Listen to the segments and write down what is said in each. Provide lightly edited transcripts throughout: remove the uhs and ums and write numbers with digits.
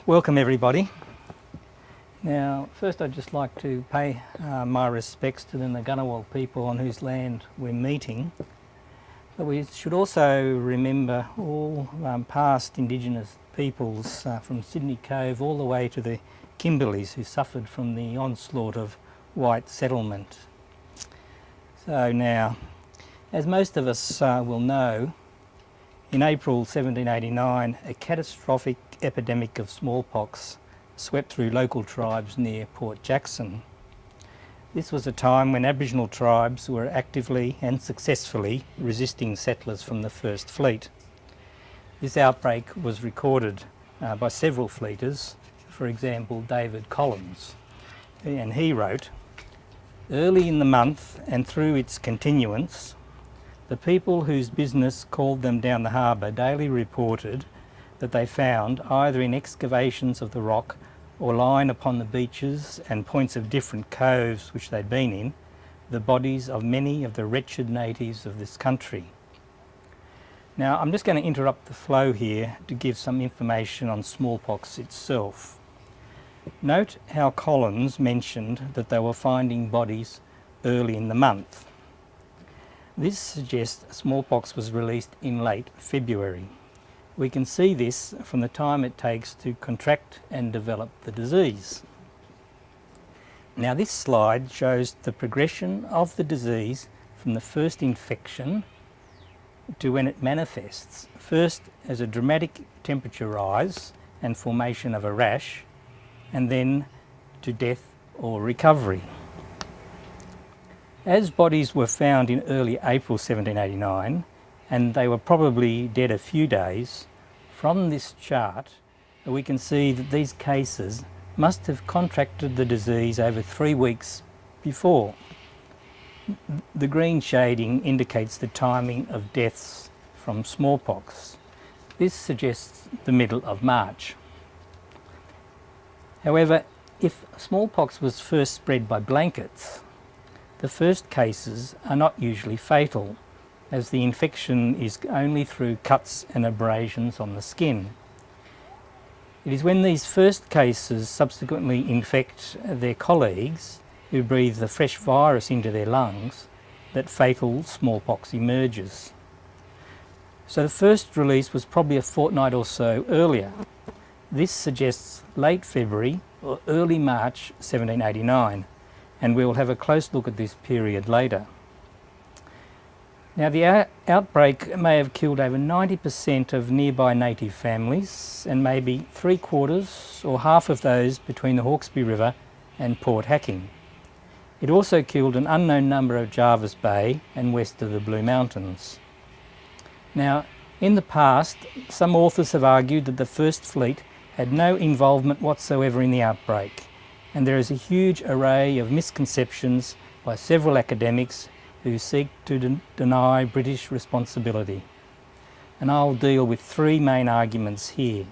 Welcome everybody. Now first I'd just like to pay my respects to the Ngunnawal people on whose land we're meeting. But we should also remember all past Indigenous peoples from Sydney Cove all the way to the Kimberleys who suffered from the onslaught of white settlement. So now, as most of us will know, in April 1789 a catastrophic epidemic of smallpox swept through local tribes near Port Jackson. This was a time when Aboriginal tribes were actively and successfully resisting settlers from the First Fleet. This outbreak was recorded by several fleeters, for example David Collins, and he wrote, "Early in the month and through its continuance, the people whose business called them down the harbour daily reported that they found, either in excavations of the rock or lying upon the beaches and points of different coves which they'd been in, the bodies of many of the wretched natives of this country." Now I'm just going to interrupt the flow here to give some information on smallpox itself. Note how Collins mentioned that they were finding bodies early in the month. This suggests smallpox was released in late February. We can see this from the time it takes to contract and develop the disease. Now this slide shows the progression of the disease from the first infection to when it manifests, first as a dramatic temperature rise and formation of a rash, and then to death or recovery. As bodies were found in early April 1789, and they were probably dead a few days, from this chart we can see that these cases must have contracted the disease over 3 weeks before. The green shading indicates the timing of deaths from smallpox. This suggests the middle of March. However, if smallpox was first spread by blankets, the first cases are not usually fatal, as the infection is only through cuts and abrasions on the skin. It is when these first cases subsequently infect their colleagues, who breathe the fresh virus into their lungs, that fatal smallpox emerges. So the first release was probably a fortnight or so earlier. This suggests late February or early March 1789, and we will have a close look at this period later. Now the outbreak may have killed over 90% of nearby native families, and maybe 3/4 or half of those between the Hawkesbury River and Port Hacking. It also killed an unknown number of Jervis Bay and west of the Blue Mountains. Now in the past, some authors have argued that the First Fleet had no involvement whatsoever in the outbreak, and there is a huge array of misconceptions by several academics who seek to deny British responsibility. And I'll deal with 3 main arguments here.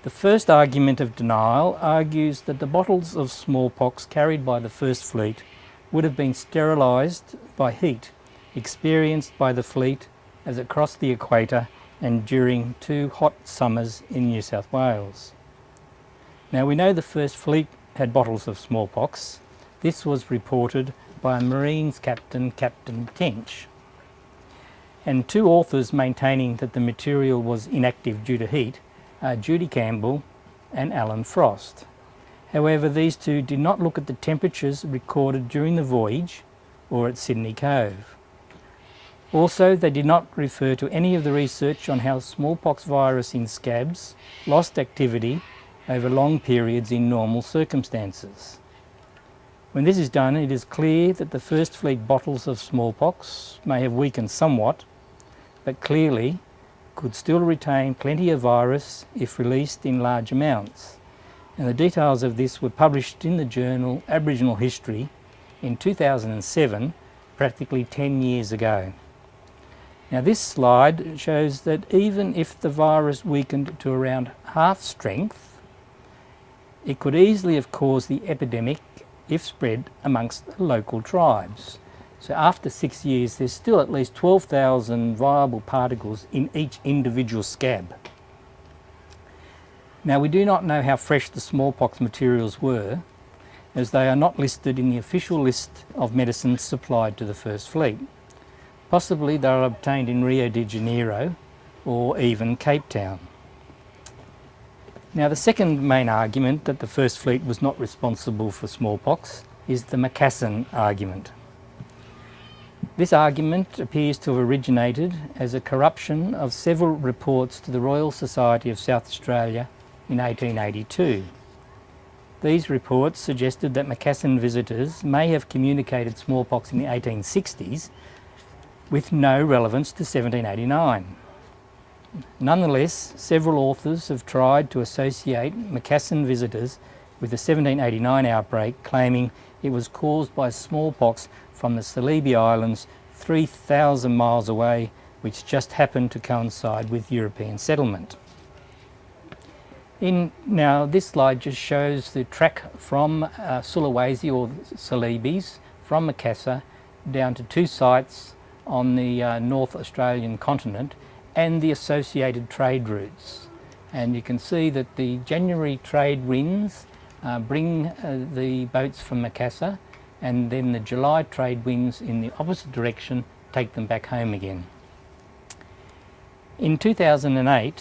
The first argument of denial argues that the bottles of smallpox carried by the First Fleet would have been sterilised by heat experienced by the fleet as it crossed the equator and during 2 hot summers in New South Wales. Now we know the First Fleet had bottles of smallpox. This was reported by a Marines captain, Captain Tench, and 2 authors maintaining that the material was inactive due to heat are Judy Campbell and Alan Frost. However, these 2 did not look at the temperatures recorded during the voyage or at Sydney Cove. Also, they did not refer to any of the research on how smallpox virus in scabs lost activity over long periods in normal circumstances. When this is done, it is clear that the First Fleet bottles of smallpox may have weakened somewhat, but clearly could still retain plenty of virus if released in large amounts. And the details of this were published in the journal Aboriginal History in 2007, practically 10 years ago. Now this slide shows that even if the virus weakened to around half strength, it could easily have caused the epidemic if spread amongst local tribes. So after 6 years, there's still at least 12,000 viable particles in each individual scab. Now, we do not know how fresh the smallpox materials were, as they are not listed in the official list of medicines supplied to the First Fleet. Possibly they were obtained in Rio de Janeiro or even Cape Town. Now, the second main argument that the First Fleet was not responsible for smallpox is the Macassan argument. This argument appears to have originated as a corruption of several reports to the Royal Society of South Australia in 1882. These reports suggested that Macassan visitors may have communicated smallpox in the 1860s with no relevance to 1789. Nonetheless, several authors have tried to associate Macassan visitors with the 1789 outbreak, claiming it was caused by smallpox from the Celebi Islands 3,000 miles away, which just happened to coincide with European settlement. Now, this slide just shows the track from Sulawesi or Celebes, from Makassar down to two sites on the North Australian continent and the associated trade routes. And you can see that the January trade winds bring the boats from Makassar, and then the July trade winds in the opposite direction take them back home again. In 2008,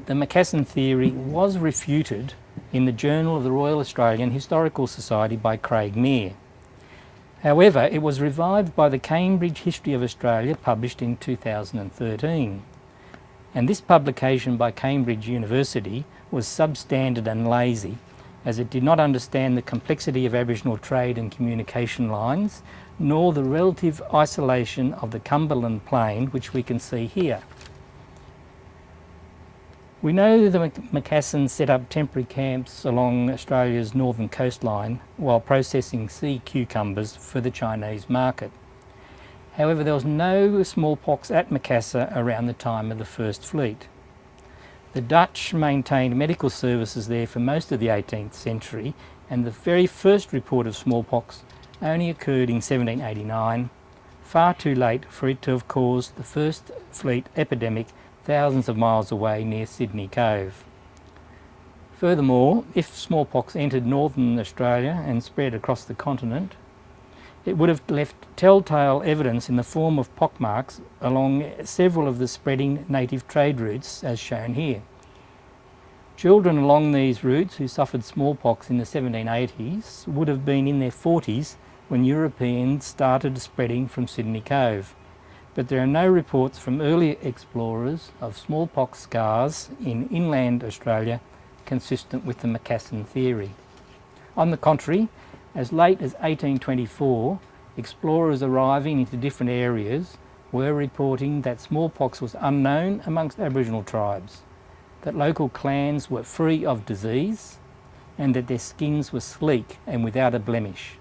the Macassan theory was refuted in the Journal of the Royal Australian Historical Society by Craig Meir. However, it was revived by the Cambridge History of Australia, published in 2013. And this publication by Cambridge University was substandard and lazy, as it did not understand the complexity of Aboriginal trade and communication lines, nor the relative isolation of the Cumberland Plain, which we can see here. We know the Macassans set up temporary camps along Australia's northern coastline while processing sea cucumbers for the Chinese market. However, there was no smallpox at Macassar around the time of the First Fleet. The Dutch maintained medical services there for most of the 18th century, and the very first report of smallpox only occurred in 1789, far too late for it to have caused the First Fleet epidemic thousands of miles away near Sydney Cove. Furthermore, if smallpox entered northern Australia and spread across the continent, it would have left telltale evidence in the form of pockmarks along several of the spreading native trade routes, as shown here. Children along these routes who suffered smallpox in the 1780s would have been in their 40s when Europeans started spreading from Sydney Cove. But there are no reports from early explorers of smallpox scars in inland Australia consistent with the Macassan theory. On the contrary, as late as 1824, explorers arriving into different areas were reporting that smallpox was unknown amongst Aboriginal tribes, that local clans were free of disease, and that their skins were sleek and without a blemish.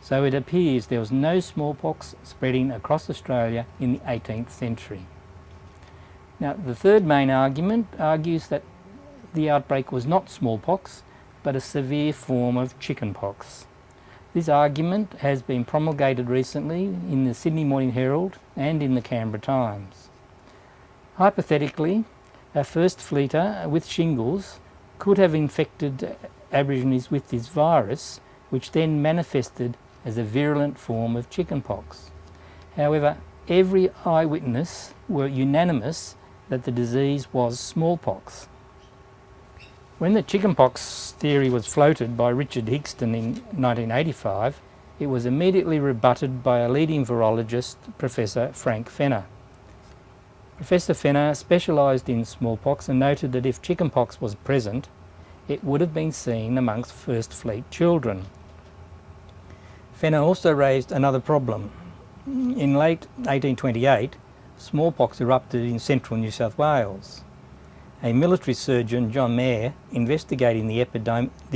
So it appears there was no smallpox spreading across Australia in the 18th century. Now, the third main argument argues that the outbreak was not smallpox, but a severe form of chickenpox. This argument has been promulgated recently in the Sydney Morning Herald and in the Canberra Times. Hypothetically, a First Fleeter with shingles could have infected Aborigines with this virus, which then manifested as a virulent form of chickenpox. However, every eyewitness were unanimous that the disease was smallpox. When the chickenpox theory was floated by Richard Higston in 1985, it was immediately rebutted by a leading virologist, Professor Frank Fenner. Professor Fenner specialised in smallpox and noted that if chickenpox was present, it would have been seen amongst First Fleet children. Fenner also raised another problem. In late 1828, smallpox erupted in central New South Wales. A military surgeon, John Mair, investigating the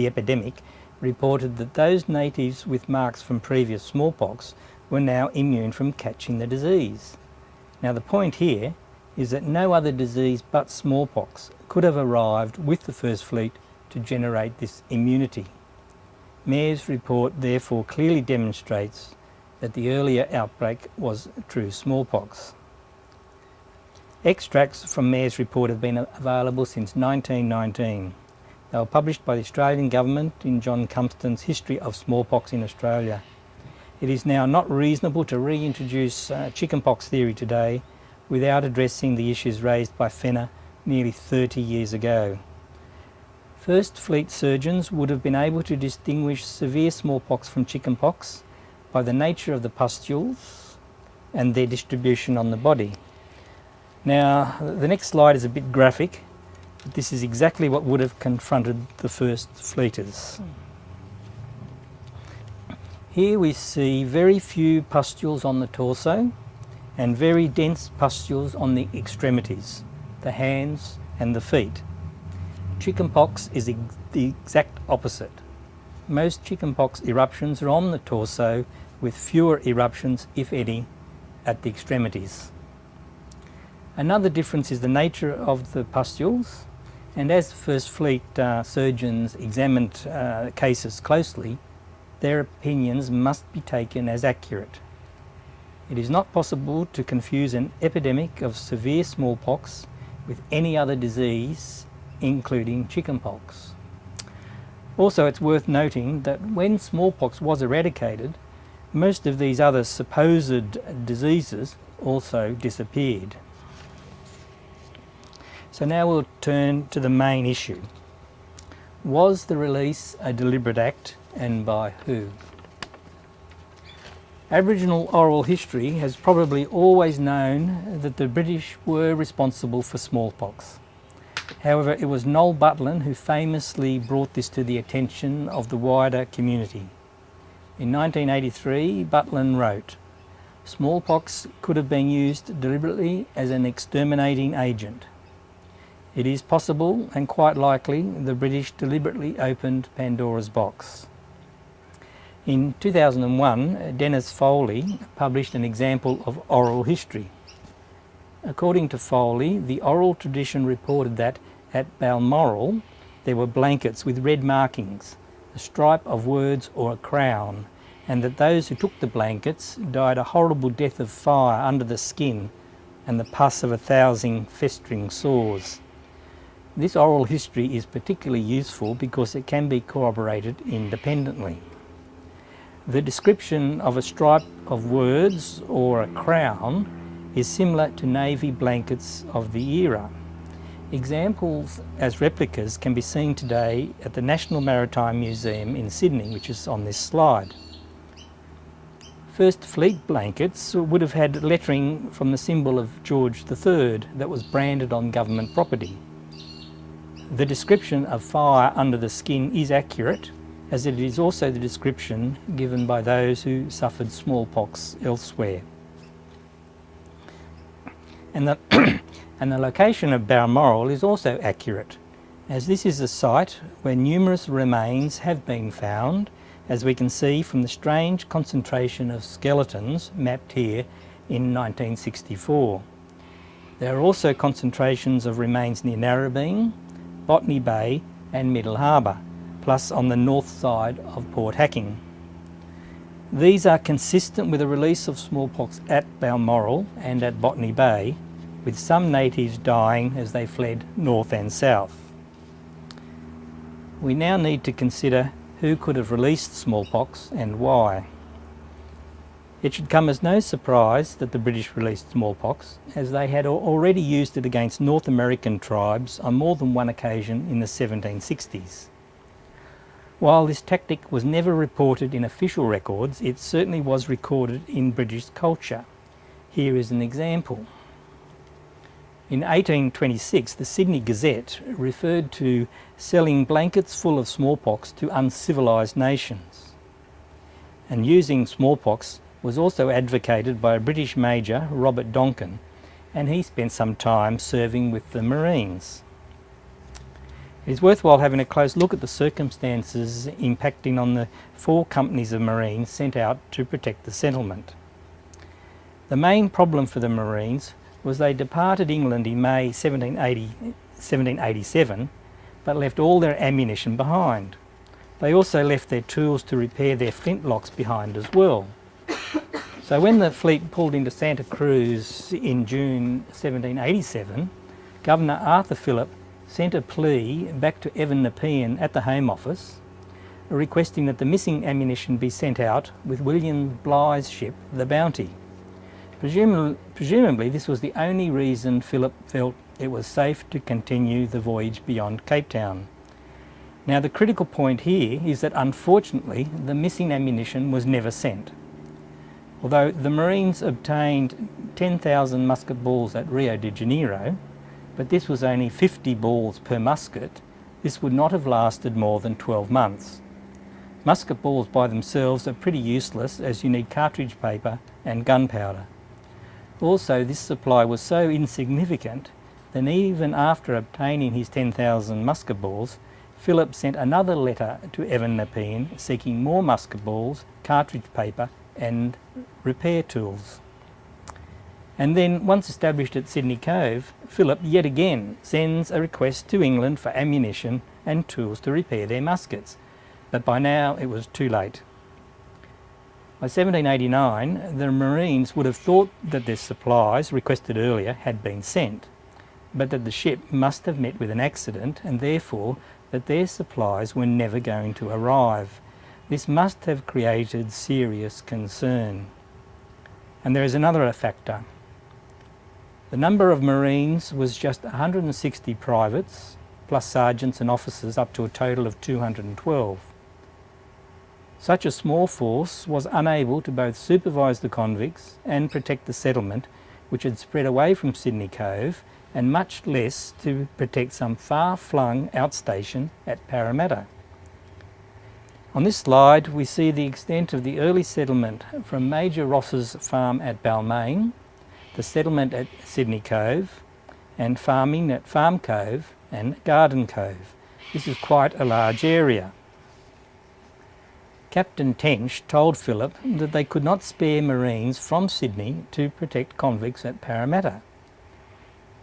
epidemic, reported that those natives with marks from previous smallpox were now immune from catching the disease. Now, the point here is that no other disease but smallpox could have arrived with the First Fleet to generate this immunity. Mair's report therefore clearly demonstrates that the earlier outbreak was true smallpox. Extracts from Mair's report have been available since 1919. They were published by the Australian Government in John Cumpston's History of Smallpox in Australia. It is now not reasonable to reintroduce chickenpox theory today without addressing the issues raised by Fenner nearly 30 years ago. First Fleet surgeons would have been able to distinguish severe smallpox from chickenpox by the nature of the pustules and their distribution on the body. Now, the next slide is a bit graphic, but this is exactly what would have confronted the first fleeters. Here we see very few pustules on the torso and very dense pustules on the extremities, the hands and the feet. Chickenpox is the exact opposite. Most chickenpox eruptions are on the torso with fewer eruptions, if any, at the extremities. Another difference is the nature of the pustules, and as First Fleet surgeons examined cases closely, their opinions must be taken as accurate. It is not possible to confuse an epidemic of severe smallpox with any other disease, including chickenpox. Also, it's worth noting that when smallpox was eradicated, most of these other supposed diseases also disappeared. So now we'll turn to the main issue. Was the release a deliberate act, and by who? Aboriginal oral history has probably always known that the British were responsible for smallpox. However, it was Noel Butlin who famously brought this to the attention of the wider community. In 1983, Butlin wrote, "Smallpox could have been used deliberately as an exterminating agent. It is possible and quite likely the British deliberately opened Pandora's box." In 2001, Dennis Foley published an example of oral history. According to Foley, the oral tradition reported that at Balmoral there were blankets with red markings, a stripe of words or a crown, and that those who took the blankets died a horrible death of fire under the skin and the pus of 1,000 festering sores. This oral history is particularly useful because it can be corroborated independently. The description of a stripe of words or a crown is similar to navy blankets of the era. Examples as replicas can be seen today at the National Maritime Museum in Sydney, which is on this slide. First Fleet blankets would have had lettering from the symbol of George III that was branded on government property. The description of fire under the skin is accurate, as it is also the description given by those who suffered smallpox elsewhere. And the location of Balmoral is also accurate, as this is a site where numerous remains have been found, as we can see from the strange concentration of skeletons mapped here in 1964. There are also concentrations of remains near Narrabeen, Botany Bay and Middle Harbour, plus on the north side of Port Hacking. These are consistent with the release of smallpox at Balmoral and at Botany Bay, with some natives dying as they fled north and south. We now need to consider who could have released smallpox and why. It should come as no surprise that the British released smallpox, as they had already used it against North American tribes on more than one occasion in the 1760s. While this tactic was never reported in official records, it certainly was recorded in British culture. Here is an example. In 1826, the Sydney Gazette referred to selling blankets full of smallpox to uncivilised nations. And using smallpox was also advocated by a British major, Robert Donkin, and he spent some time serving with the Marines. It is worthwhile having a close look at the circumstances impacting on the 4 companies of Marines sent out to protect the settlement. The main problem for the Marines was they departed England in May 1787, but left all their ammunition behind. They also left their tools to repair their flintlocks behind as well. So when the fleet pulled into Santa Cruz in June 1787, Governor Arthur Phillip sent a plea back to Evan Nepean at the Home Office requesting that the missing ammunition be sent out with William Bligh's ship, the Bounty. Presumably this was the only reason Phillip felt it was safe to continue the voyage beyond Cape Town. Now the critical point here is that unfortunately the missing ammunition was never sent. Although the Marines obtained 10,000 musket balls at Rio de Janeiro, but this was only 50 balls per musket, this would not have lasted more than 12 months. Musket balls by themselves are pretty useless as you need cartridge paper and gunpowder. Also, this supply was so insignificant that even after obtaining his 10,000 musket balls, Phillip sent another letter to Evan Nepean seeking more musket balls, cartridge paper and repair tools. And then, once established at Sydney Cove, Phillip yet again sends a request to England for ammunition and tools to repair their muskets, but by now it was too late. By 1789, the Marines would have thought that their supplies, requested earlier, had been sent, but that the ship must have met with an accident and therefore that their supplies were never going to arrive. This must have created serious concern. And there is another factor. The number of Marines was just 160 privates, plus sergeants and officers, up to a total of 212. Such a small force was unable to both supervise the convicts and protect the settlement, which had spread away from Sydney Cove, and much less to protect some far-flung outstation at Parramatta. On this slide we see the extent of the early settlement from Major Ross's farm at Balmain, the settlement at Sydney Cove, and farming at Farm Cove and Garden Cove. This is quite a large area. Captain Tench told Phillip that they could not spare Marines from Sydney to protect convicts at Parramatta.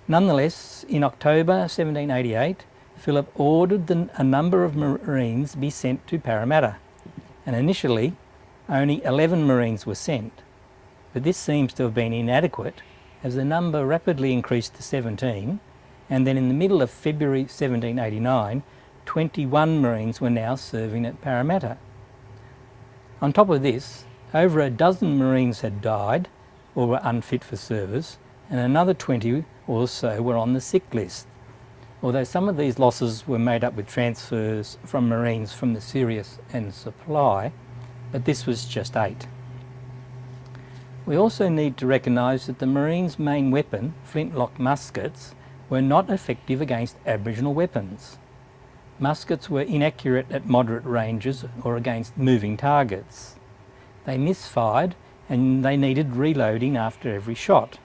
Nonetheless, in October 1788, Phillip ordered a number of Marines be sent to Parramatta, and initially only 11 Marines were sent. But this seems to have been inadequate, as the number rapidly increased to 17, and then in the middle of February 1789, 21 Marines were now serving at Parramatta. On top of this, over a dozen Marines had died or were unfit for service, and another 20 or so were on the sick list, although some of these losses were made up with transfers from Marines from the Sirius and Supply, but this was just 8. We also need to recognise that the Marines' main weapon, flintlock muskets, were not effective against Aboriginal weapons. Muskets were inaccurate at moderate ranges or against moving targets. They misfired and they needed reloading after every shot.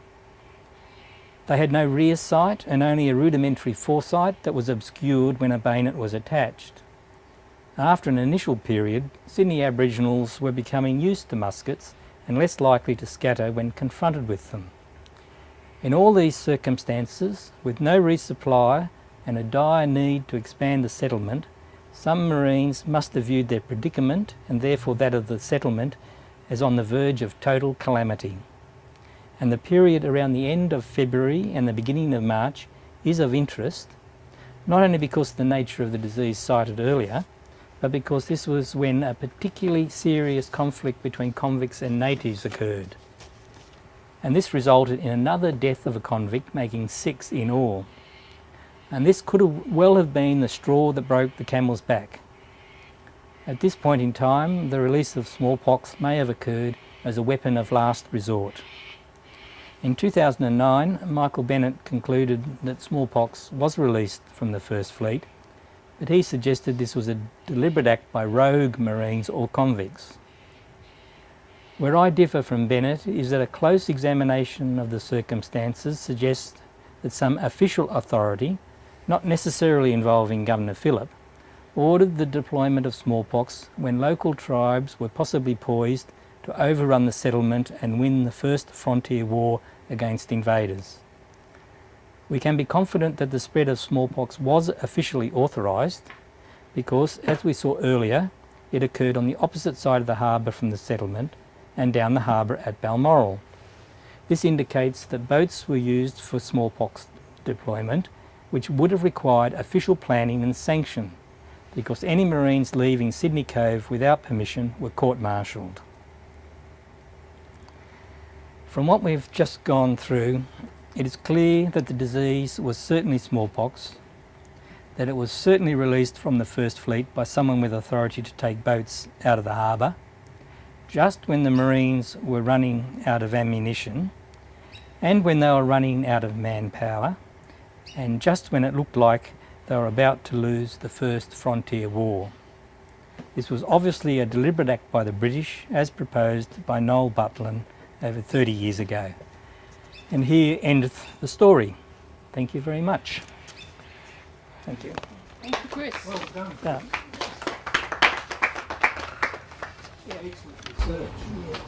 They had no rear sight and only a rudimentary foresight that was obscured when a bayonet was attached. After an initial period, Sydney Aboriginals were becoming used to muskets and less likely to scatter when confronted with them. In all these circumstances, with no resupply and a dire need to expand the settlement, some Marines must have viewed their predicament, and therefore that of the settlement, as on the verge of total calamity. And the period around the end of February and the beginning of March is of interest, not only because of the nature of the disease cited earlier, but because this was when a particularly serious conflict between convicts and natives occurred. And this resulted in another death of a convict, making 6 in all. And this could well have been the straw that broke the camel's back. At this point in time, the release of smallpox may have occurred as a weapon of last resort. In 2009, Michael Bennett concluded that smallpox was released from the First Fleet, but he suggested this was a deliberate act by rogue Marines or convicts. Where I differ from Bennett is that a close examination of the circumstances suggests that some official authority, not necessarily involving Governor Phillip, ordered the deployment of smallpox when local tribes were possibly poised to overrun the settlement and win the first frontier war against invaders. We can be confident that the spread of smallpox was officially authorised because, as we saw earlier, it occurred on the opposite side of the harbour from the settlement and down the harbour at Balmoral. This indicates that boats were used for smallpox deployment which would have required official planning and sanction, because any Marines leaving Sydney Cove without permission were court-martialled. From what we've just gone through, it is clear that the disease was certainly smallpox, that it was certainly released from the First Fleet by someone with authority to take boats out of the harbour, just when the Marines were running out of ammunition, and when they were running out of manpower, and just when it looked like they were about to lose the first frontier war. This was obviously a deliberate act by the British, as proposed by Noel Butlin over 30 years ago. And here endeth the story. Thank you very much. Thank you. Thank you, Chris. Well done. Yeah, excellent research. Yeah.